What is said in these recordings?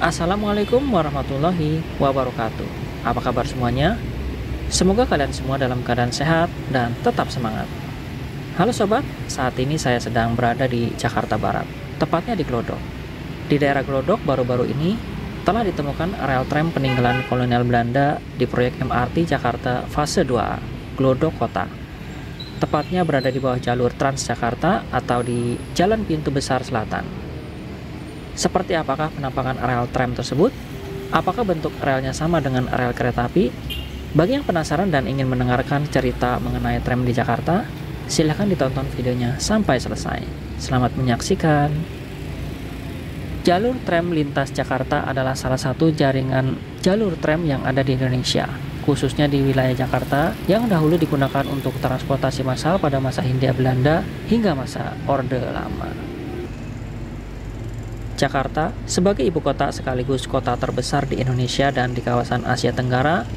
Assalamualaikum warahmatullahi wabarakatuh. Apa kabar semuanya? Semoga kalian semua dalam keadaan sehat dan tetap semangat. Halo sobat, saat ini saya sedang berada di Jakarta Barat, tepatnya di Glodok. Di daerah Glodok baru-baru ini telah ditemukan rel tram peninggalan kolonial Belanda di proyek MRT Jakarta Fase 2A, Glodok Kota. Tepatnya berada di bawah jalur Transjakarta atau di Jalan Pintu Besar Selatan. Seperti apakah penampakan rel tram tersebut? Apakah bentuk relnya sama dengan rel kereta api? Bagi yang penasaran dan ingin mendengarkan cerita mengenai tram di Jakarta, silahkan ditonton videonya sampai selesai. Selamat menyaksikan. Jalur tram lintas Jakarta adalah salah satu jaringan jalur tram yang ada di Indonesia, khususnya di wilayah Jakarta yang dahulu digunakan untuk transportasi massal pada masa Hindia Belanda hingga masa Orde Lama. Jakarta sebagai ibu kota sekaligus kota terbesar di Indonesia dan di kawasan Asia Tenggara,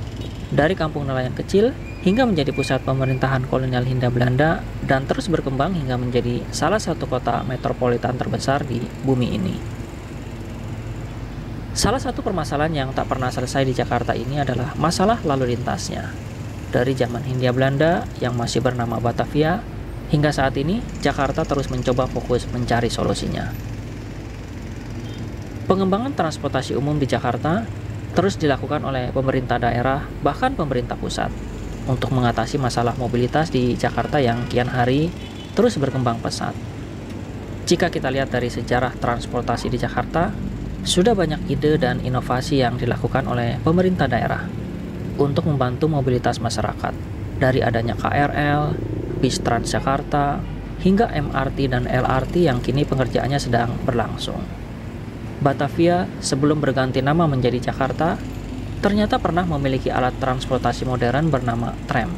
dari kampung nelayan kecil hingga menjadi pusat pemerintahan kolonial Hindia Belanda dan terus berkembang hingga menjadi salah satu kota metropolitan terbesar di bumi ini. Salah satu permasalahan yang tak pernah selesai di Jakarta ini adalah masalah lalu lintasnya. Dari zaman Hindia Belanda yang masih bernama Batavia, hingga saat ini Jakarta terus mencoba fokus mencari solusinya. Pengembangan transportasi umum di Jakarta terus dilakukan oleh pemerintah daerah, bahkan pemerintah pusat, untuk mengatasi masalah mobilitas di Jakarta yang kian hari terus berkembang pesat. Jika kita lihat dari sejarah transportasi di Jakarta, sudah banyak ide dan inovasi yang dilakukan oleh pemerintah daerah untuk membantu mobilitas masyarakat, dari adanya KRL, bis Transjakarta, hingga MRT dan LRT yang kini pengerjaannya sedang berlangsung. Batavia sebelum berganti nama menjadi Jakarta ternyata pernah memiliki alat transportasi modern bernama tram.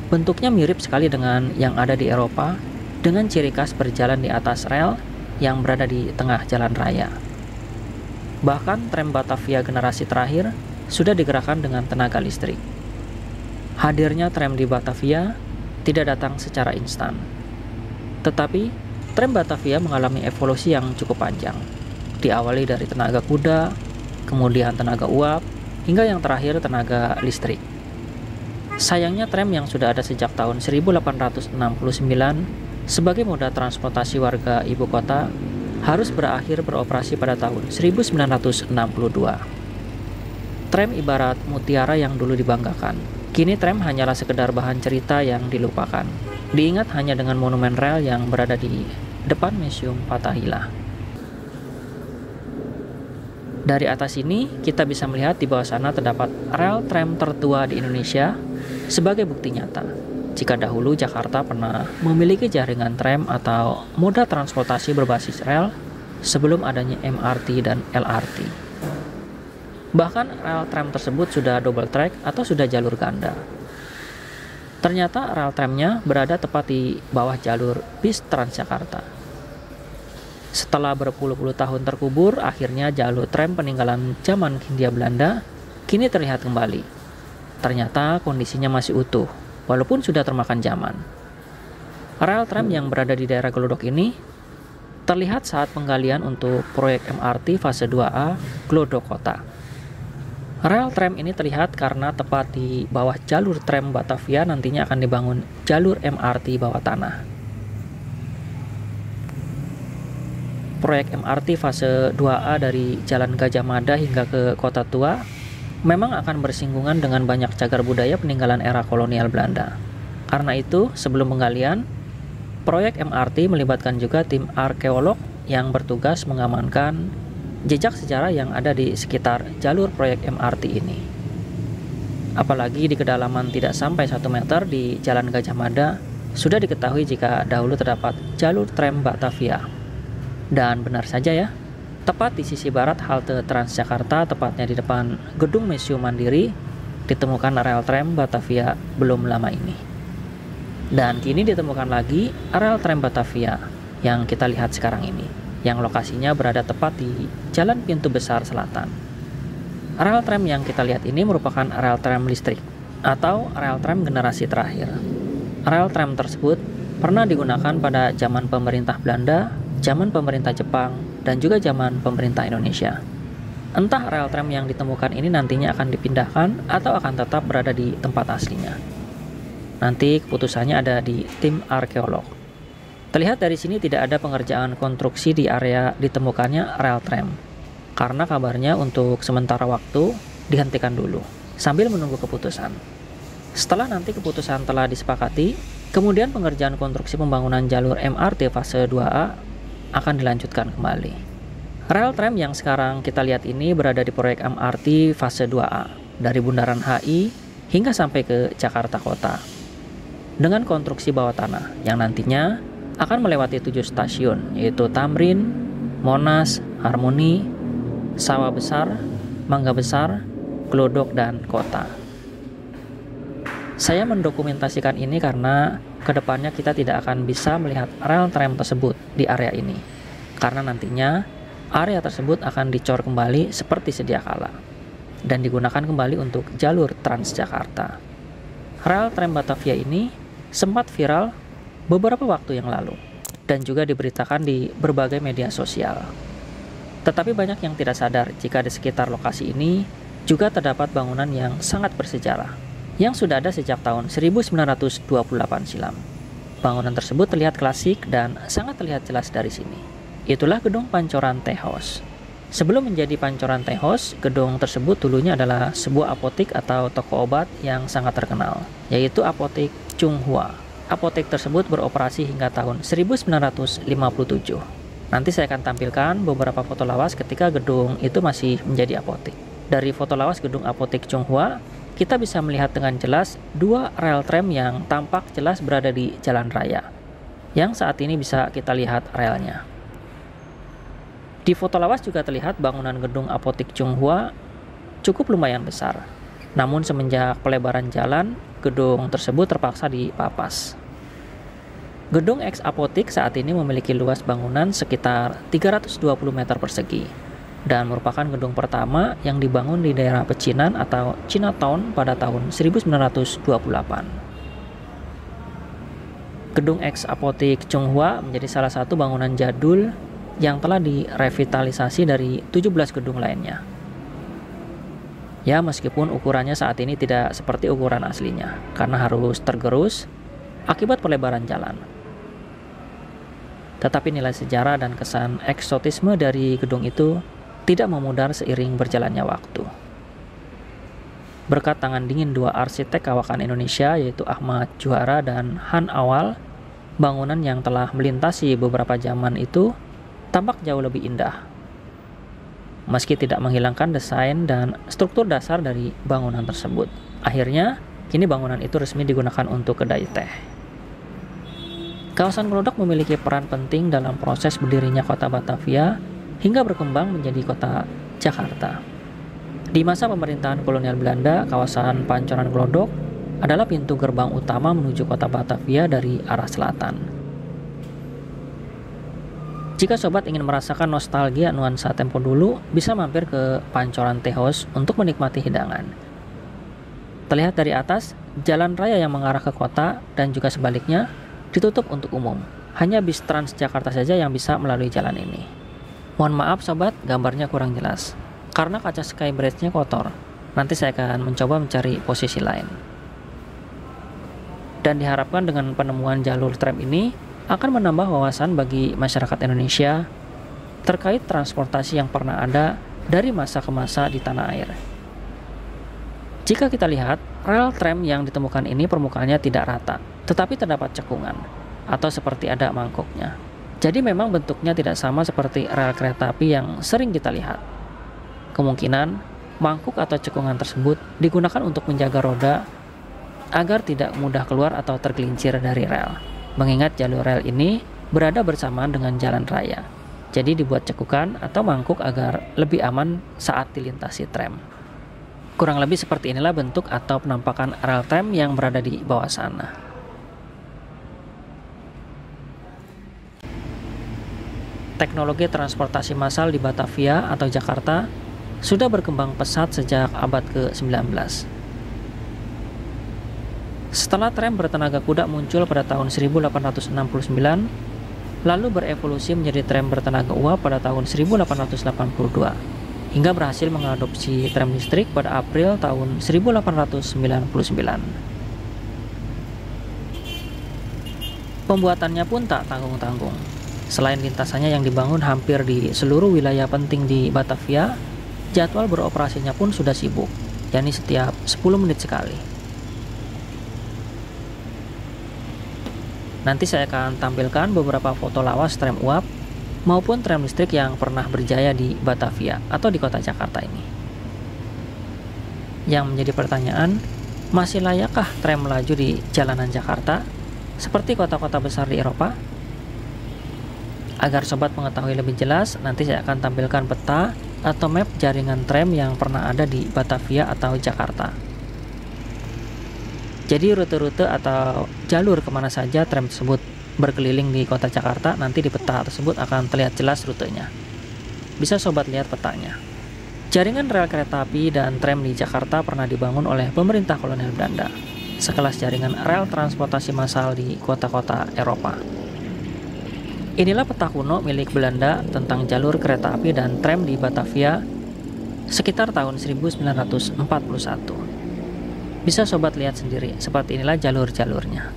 Bentuknya mirip sekali dengan yang ada di Eropa, dengan ciri khas berjalan di atas rel yang berada di tengah jalan raya. Bahkan tram Batavia generasi terakhir sudah digerakkan dengan tenaga listrik. Hadirnya tram di Batavia tidak datang secara instan, tetapi tram Batavia mengalami evolusi yang cukup panjang. Diawali dari tenaga kuda, kemudian tenaga uap, hingga yang terakhir tenaga listrik. Sayangnya tram yang sudah ada sejak tahun 1869 sebagai moda transportasi warga ibu kota harus berakhir beroperasi pada tahun 1962. Tram ibarat mutiara yang dulu dibanggakan. Kini tram hanyalah sekedar bahan cerita yang dilupakan. Diingat hanya dengan monumen rel yang berada di depan Museum Fathahillah. Dari atas ini, kita bisa melihat di bawah sana terdapat rel tram tertua di Indonesia sebagai bukti nyata. Jika dahulu Jakarta pernah memiliki jaringan tram atau moda transportasi berbasis rel sebelum adanya MRT dan LRT. Bahkan rel tram tersebut sudah double track atau sudah jalur ganda. Ternyata rel tramnya berada tepat di bawah jalur bis Transjakarta. Setelah berpuluh-puluh tahun terkubur, akhirnya jalur tram peninggalan zaman Hindia Belanda kini terlihat kembali. Ternyata kondisinya masih utuh, walaupun sudah termakan zaman. Rel tram yang berada di daerah Glodok ini terlihat saat penggalian untuk proyek MRT Fase 2A Glodok Kota. Rel tram ini terlihat karena tepat di bawah jalur tram Batavia nantinya akan dibangun jalur MRT bawah tanah. Proyek MRT Fase 2A dari Jalan Gajah Mada hingga ke Kota Tua memang akan bersinggungan dengan banyak cagar budaya peninggalan era kolonial Belanda. Karena itu, sebelum penggalian, proyek MRT melibatkan juga tim arkeolog yang bertugas mengamankan jejak sejarah yang ada di sekitar jalur proyek MRT ini. Apalagi di kedalaman tidak sampai 1 meter di Jalan Gajah Mada, sudah diketahui jika dahulu terdapat jalur tram Batavia. Dan benar saja ya, tepat di sisi barat halte Transjakarta, tepatnya di depan Gedung Museum Mandiri, ditemukan rel tram Batavia belum lama ini. Dan kini ditemukan lagi rel tram Batavia yang kita lihat sekarang ini, yang lokasinya berada tepat di Jalan Pintu Besar Selatan. Rel tram yang kita lihat ini merupakan rel tram listrik atau rel tram generasi terakhir. Rel tram tersebut pernah digunakan pada zaman pemerintah Belanda, zaman pemerintah Jepang, dan juga zaman pemerintah Indonesia. Entah rel tram yang ditemukan ini nantinya akan dipindahkan atau akan tetap berada di tempat aslinya. Nanti keputusannya ada di tim arkeolog. Terlihat dari sini tidak ada pengerjaan konstruksi di area ditemukannya rel tram, karena kabarnya untuk sementara waktu dihentikan dulu, sambil menunggu keputusan. Setelah nanti keputusan telah disepakati, kemudian pengerjaan konstruksi pembangunan jalur MRT fase 2A akan dilanjutkan kembali. Rel tram yang sekarang kita lihat ini berada di proyek MRT fase 2A, dari Bundaran HI hingga sampai ke Jakarta Kota, dengan konstruksi bawah tanah yang nantinya akan melewati 7 stasiun, yaitu Tamrin, Monas, Harmoni, Sawah Besar, Mangga Besar, Glodok, dan Kota. Saya mendokumentasikan ini karena kedepannya kita tidak akan bisa melihat rel tram tersebut di area ini, karena nantinya area tersebut akan dicor kembali seperti sedia kala dan digunakan kembali untuk jalur Transjakarta. Rel tram Batavia ini sempat viral beberapa waktu yang lalu dan juga diberitakan di berbagai media sosial. Tetapi banyak yang tidak sadar jika di sekitar lokasi ini juga terdapat bangunan yang sangat bersejarah yang sudah ada sejak tahun 1928 silam. Bangunan tersebut terlihat klasik dan sangat terlihat jelas dari sini. Itulah gedung Pancoran Tea House. Sebelum menjadi Pancoran Tea House, gedung tersebut dulunya adalah sebuah apotik atau toko obat yang sangat terkenal, yaitu Apotek Chunghwa. Apotek tersebut beroperasi hingga tahun 1957. Nanti saya akan tampilkan beberapa foto lawas ketika gedung itu masih menjadi apotek. Dari foto lawas gedung Apotek Chunghwa, kita bisa melihat dengan jelas 2 rel tram yang tampak jelas berada di jalan raya, yang saat ini bisa kita lihat relnya. Di foto lawas juga terlihat bangunan gedung Apotek Chunghwa cukup lumayan besar. Namun semenjak pelebaran jalan, gedung tersebut terpaksa dipapas. Gedung ex apotek saat ini memiliki luas bangunan sekitar 320 meter persegi dan merupakan gedung pertama yang dibangun di daerah pecinan atau Chinatown pada tahun 1928. Gedung ex apotek Chunghwa menjadi salah satu bangunan jadul yang telah direvitalisasi dari 17 gedung lainnya. Ya, meskipun ukurannya saat ini tidak seperti ukuran aslinya, karena harus tergerus akibat pelebaran jalan. Tetapi nilai sejarah dan kesan eksotisme dari gedung itu tidak memudar seiring berjalannya waktu. Berkat tangan dingin 2 arsitek kawakan Indonesia, yaitu Ahmad Juhara dan Han Awal, bangunan yang telah melintasi beberapa zaman itu tampak jauh lebih indah. Meski tidak menghilangkan desain dan struktur dasar dari bangunan tersebut. Akhirnya, kini bangunan itu resmi digunakan untuk kedai teh. Kawasan Glodok memiliki peran penting dalam proses berdirinya kota Batavia hingga berkembang menjadi kota Jakarta. Di masa pemerintahan kolonial Belanda, kawasan Pancoran Glodok adalah pintu gerbang utama menuju kota Batavia dari arah selatan. Jika sobat ingin merasakan nostalgia nuansa tempo dulu, bisa mampir ke Pancoran Tea House untuk menikmati hidangan. Terlihat dari atas, jalan raya yang mengarah ke kota dan juga sebaliknya ditutup untuk umum. Hanya bis Transjakarta saja yang bisa melalui jalan ini. Mohon maaf sobat, gambarnya kurang jelas karena kaca skybridge-nya kotor. Nanti saya akan mencoba mencari posisi lain. Dan diharapkan dengan penemuan jalur tram ini akan menambah wawasan bagi masyarakat Indonesia terkait transportasi yang pernah ada dari masa ke masa di tanah air. Jika kita lihat, rel tram yang ditemukan ini permukaannya tidak rata, tetapi terdapat cekungan atau seperti ada mangkoknya. Jadi memang bentuknya tidak sama seperti rel kereta api yang sering kita lihat. Kemungkinan mangkuk atau cekungan tersebut digunakan untuk menjaga roda agar tidak mudah keluar atau tergelincir dari rel. Mengingat jalur rel ini berada bersamaan dengan jalan raya. Jadi dibuat cekukan atau mangkuk agar lebih aman saat dilintasi tram. Kurang lebih seperti inilah bentuk atau penampakan rel tram yang berada di bawah sana. Teknologi transportasi massal di Batavia atau Jakarta sudah berkembang pesat sejak abad ke-19. Setelah tram bertenaga kuda muncul pada tahun 1869, lalu berevolusi menjadi tram bertenaga uap pada tahun 1882. hingga berhasil mengadopsi tram listrik pada April tahun 1899. Pembuatannya pun tak tanggung-tanggung. Selain lintasannya yang dibangun hampir di seluruh wilayah penting di Batavia, jadwal beroperasinya pun sudah sibuk, yakni setiap 10 menit sekali. Nanti saya akan tampilkan beberapa foto lawas tram uap maupun tram listrik yang pernah berjaya di Batavia atau di kota Jakarta ini. Yang menjadi pertanyaan, masih layakkah tram melaju di jalanan Jakarta seperti kota-kota besar di Eropa? Agar sobat mengetahui lebih jelas, nanti saya akan tampilkan peta atau map jaringan tram yang pernah ada di Batavia atau Jakarta. Jadi rute-rute atau jalur kemana saja tram tersebut berkeliling di kota Jakarta, nanti di peta tersebut akan terlihat jelas rutenya. Bisa sobat lihat petanya. Jaringan rel kereta api dan tram di Jakarta pernah dibangun oleh pemerintah kolonial Belanda, sekelas jaringan rel transportasi massal di kota-kota Eropa. Inilah peta kuno milik Belanda tentang jalur kereta api dan tram di Batavia sekitar tahun 1941. Bisa sobat lihat sendiri, seperti inilah jalur-jalurnya.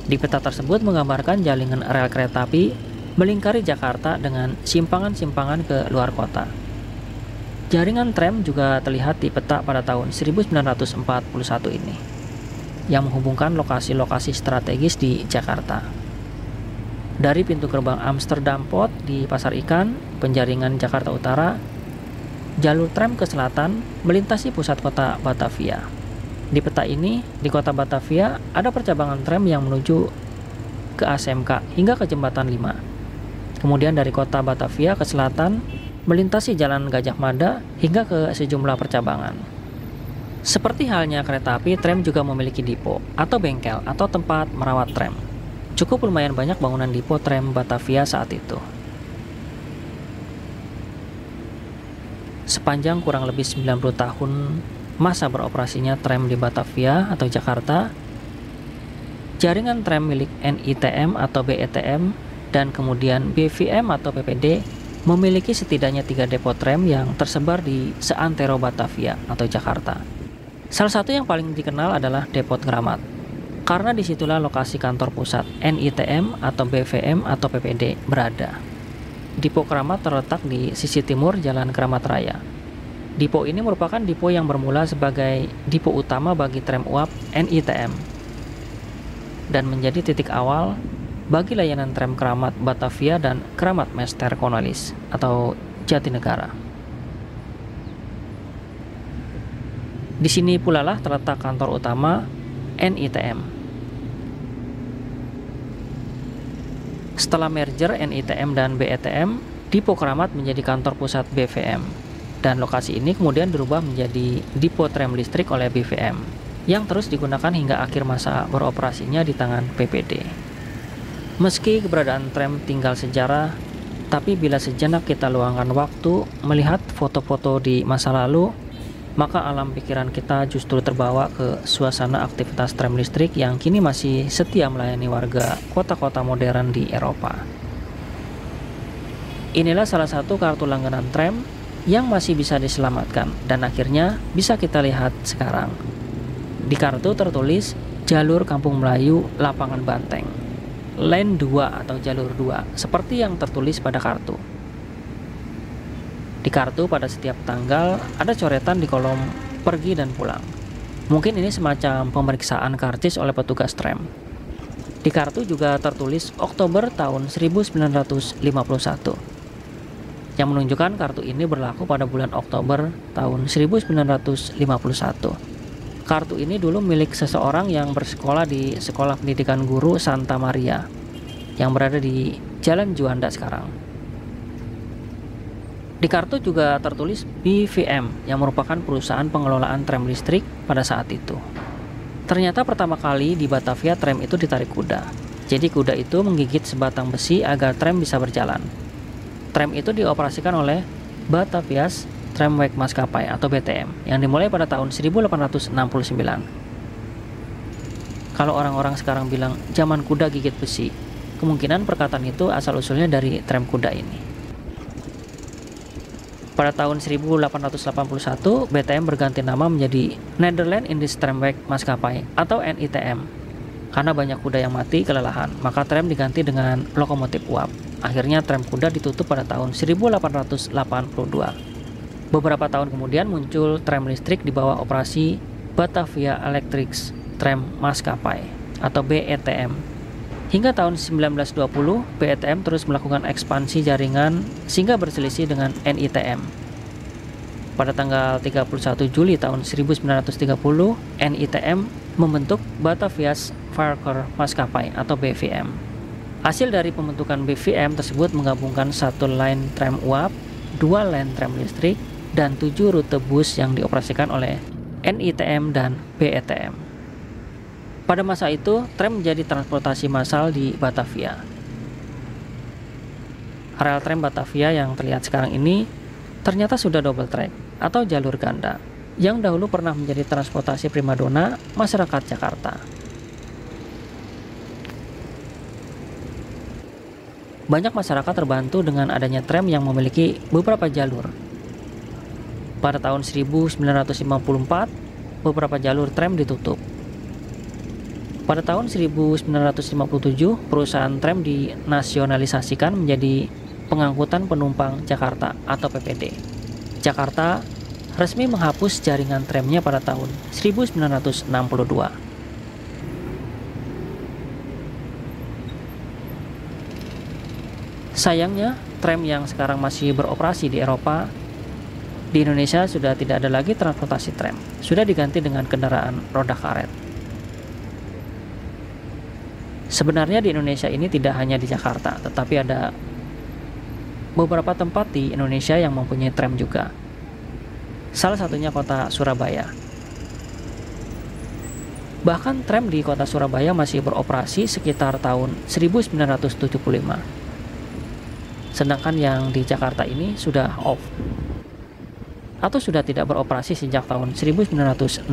Di peta tersebut menggambarkan jaringan rel kereta api melingkari Jakarta dengan simpangan-simpangan ke luar kota. Jaringan tram juga terlihat di peta pada tahun 1941 ini, yang menghubungkan lokasi-lokasi strategis di Jakarta. Dari pintu gerbang Amsterdam Port di Pasar Ikan, penjaringan Jakarta Utara, jalur tram ke selatan melintasi pusat kota Batavia. Di peta ini, di kota Batavia ada percabangan tram yang menuju ke ASMK hingga ke Jembatan 5. Kemudian dari kota Batavia ke selatan, melintasi Jalan Gajah Mada hingga ke sejumlah percabangan. Seperti halnya kereta api, tram juga memiliki depo atau bengkel atau tempat merawat tram. Cukup lumayan banyak bangunan depo tram Batavia saat itu. Sepanjang kurang lebih 90 tahun masa beroperasinya tram di Batavia atau Jakarta, jaringan tram milik NITM atau BETM dan kemudian BVM atau PPD memiliki setidaknya 3 depo tram yang tersebar di seantero Batavia atau Jakarta. Salah satu yang paling dikenal adalah Depot Kramat, karena disitulah lokasi kantor pusat NITM atau BVM atau PPD berada. Depo Kramat terletak di sisi timur Jalan Kramat Raya. Depo ini merupakan depo yang bermula sebagai depo utama bagi tram uap NITM dan menjadi titik awal bagi layanan tram Kramat Batavia dan Kramat Mester Cornelis atau Jatinegara. Di sini pula lah terletak kantor utama NITM. Setelah merger NITM dan BETM, Depo Kramat menjadi kantor pusat BVM. Dan lokasi ini kemudian berubah menjadi depo tram listrik oleh BVM, yang terus digunakan hingga akhir masa beroperasinya di tangan PPD. Meski keberadaan tram tinggal sejarah, tapi bila sejenak kita luangkan waktu melihat foto-foto di masa lalu, maka alam pikiran kita justru terbawa ke suasana aktivitas tram listrik yang kini masih setia melayani warga kota-kota modern di Eropa. Inilah salah satu kartu langganan tram yang masih bisa diselamatkan dan akhirnya bisa kita lihat sekarang. Di kartu tertulis Jalur Kampung Melayu Lapangan Banteng, Lane 2 atau Jalur 2, seperti yang tertulis pada kartu. Di kartu pada setiap tanggal ada coretan di kolom pergi dan pulang. Mungkin ini semacam pemeriksaan karcis oleh petugas tram. Di kartu juga tertulis Oktober tahun 1951, yang menunjukkan kartu ini berlaku pada bulan Oktober tahun 1951. Kartu ini dulu milik seseorang yang bersekolah di Sekolah Pendidikan Guru Santa Maria yang berada di Jalan Juanda sekarang. Di kartu juga tertulis BVM yang merupakan perusahaan pengelolaan tram listrik pada saat itu. Ternyata pertama kali di Batavia tram itu ditarik kuda. Jadi kuda itu menggigit sebatang besi agar tram bisa berjalan. Tram itu dioperasikan oleh Batavia's Tramway Maskapai atau BTM yang dimulai pada tahun 1869. Kalau orang-orang sekarang bilang zaman kuda gigit besi, kemungkinan perkataan itu asal-usulnya dari tram kuda ini. Pada tahun 1881, BTM berganti nama menjadi Nederland Indisch Tramweg Maskapai atau NITM. Karena banyak kuda yang mati kelelahan, maka tram diganti dengan lokomotif uap. Akhirnya tram kuda ditutup pada tahun 1882. Beberapa tahun kemudian muncul tram listrik di bawah operasi Batavia Electric Tram Maskapai atau BETM. Hingga tahun 1920, BETM terus melakukan ekspansi jaringan sehingga berselisih dengan NITM. Pada tanggal 31 Juli tahun 1930, NITM membentuk Batavia's Verkeer Maskapai atau BVM. Hasil dari pembentukan BVM tersebut menggabungkan 1 line tram uap, 2 line tram listrik, dan 7 rute bus yang dioperasikan oleh NITM dan BETM. Pada masa itu, tram menjadi transportasi massal di Batavia. Rel tram Batavia yang terlihat sekarang ini ternyata sudah double track atau jalur ganda, yang dahulu pernah menjadi transportasi primadona masyarakat Jakarta. Banyak masyarakat terbantu dengan adanya tram yang memiliki beberapa jalur. Pada tahun 1954, beberapa jalur tram ditutup. Pada tahun 1957, perusahaan tram dinasionalisasikan menjadi Pengangkutan Penumpang Jakarta atau PPD. Jakarta resmi menghapus jaringan tramnya pada tahun 1962. Sayangnya, tram yang sekarang masih beroperasi di Eropa, di Indonesia sudah tidak ada lagi transportasi tram, sudah diganti dengan kendaraan roda karet. Sebenarnya di Indonesia ini tidak hanya di Jakarta, tetapi ada beberapa tempat di Indonesia yang mempunyai tram juga. Salah satunya kota Surabaya. Bahkan tram di kota Surabaya masih beroperasi sekitar tahun 1975. Sedangkan yang di Jakarta ini sudah off atau sudah tidak beroperasi sejak tahun 1962.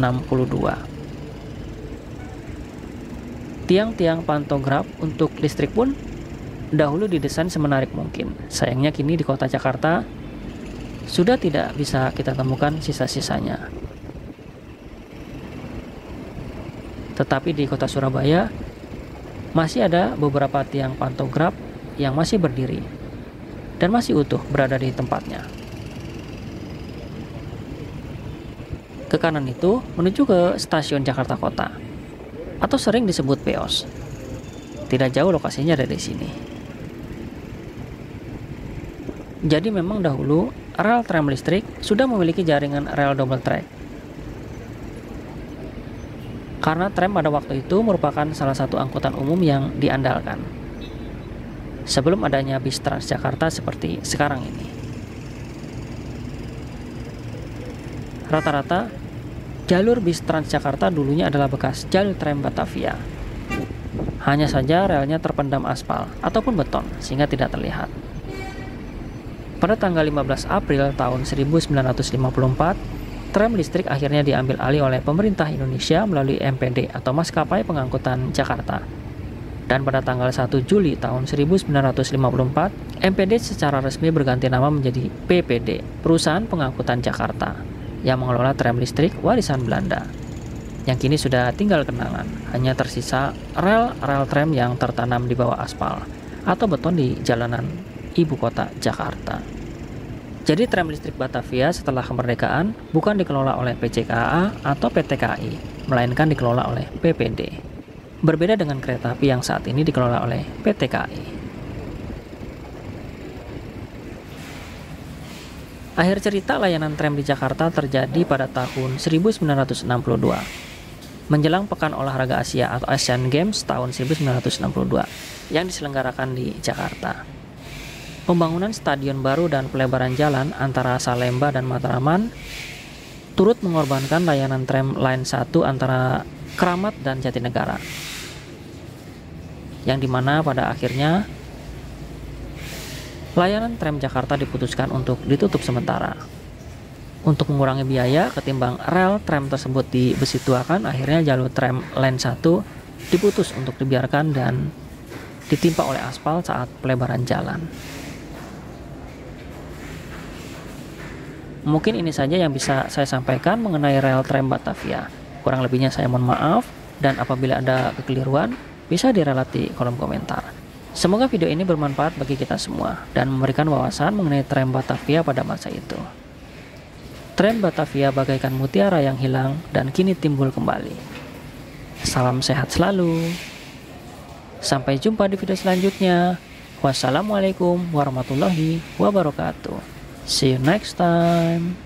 Tiang-tiang pantograf untuk listrik pun dahulu didesain semenarik mungkin. Sayangnya kini di kota Jakarta sudah tidak bisa kita temukan sisa-sisanya. Tetapi di kota Surabaya masih ada beberapa tiang pantograf yang masih berdiri dan masih utuh berada di tempatnya. Ke kanan itu menuju ke stasiun Jakarta Kota, atau sering disebut PEOS. Tidak jauh lokasinya dari sini. Jadi memang dahulu rel tram listrik sudah memiliki jaringan rel double track. Karena tram pada waktu itu merupakan salah satu angkutan umum yang diandalkan. Sebelum adanya bis Transjakarta seperti sekarang ini. Rata-rata jalur bis Transjakarta dulunya adalah bekas jalur tram Batavia. Hanya saja relnya terpendam aspal ataupun beton sehingga tidak terlihat. Pada tanggal 15 April tahun 1954, tram listrik akhirnya diambil alih oleh pemerintah Indonesia melalui MPD atau Maskapai Pengangkutan Jakarta. Dan pada tanggal 1 Juli tahun 1954, MPD secara resmi berganti nama menjadi PPD, Perusahaan Pengangkutan Jakarta, yang mengelola tram listrik warisan Belanda, yang kini sudah tinggal kenangan, hanya tersisa rel-rel tram yang tertanam di bawah aspal atau beton di jalanan ibu kota Jakarta. Jadi tram listrik Batavia setelah kemerdekaan bukan dikelola oleh PCKA atau PT KAI, melainkan dikelola oleh PPD. Berbeda dengan kereta api yang saat ini dikelola oleh PT KAI. Akhir cerita layanan tram di Jakarta terjadi pada tahun 1962, menjelang Pekan Olahraga Asia atau Asian Games tahun 1962 yang diselenggarakan di Jakarta. Pembangunan stadion baru dan pelebaran jalan antara Salemba dan Matraman turut mengorbankan layanan tram Line 1 antara Kramat dan Jatinegara, yang dimana pada akhirnya layanan tram Jakarta diputuskan untuk ditutup sementara. Untuk mengurangi biaya ketimbang rel tram tersebut dibesituakan, akhirnya jalur tram Line 1 diputus untuk dibiarkan dan ditimpa oleh aspal saat pelebaran jalan. Mungkin ini saja yang bisa saya sampaikan mengenai rel tram Batavia. Kurang lebihnya saya mohon maaf, dan apabila ada kekeliruan, bisa diralat di kolom komentar. Semoga video ini bermanfaat bagi kita semua dan memberikan wawasan mengenai tram Batavia pada masa itu. Tram Batavia bagaikan mutiara yang hilang dan kini timbul kembali. Salam sehat selalu. Sampai jumpa di video selanjutnya. Wassalamualaikum warahmatullahi wabarakatuh. See you next time.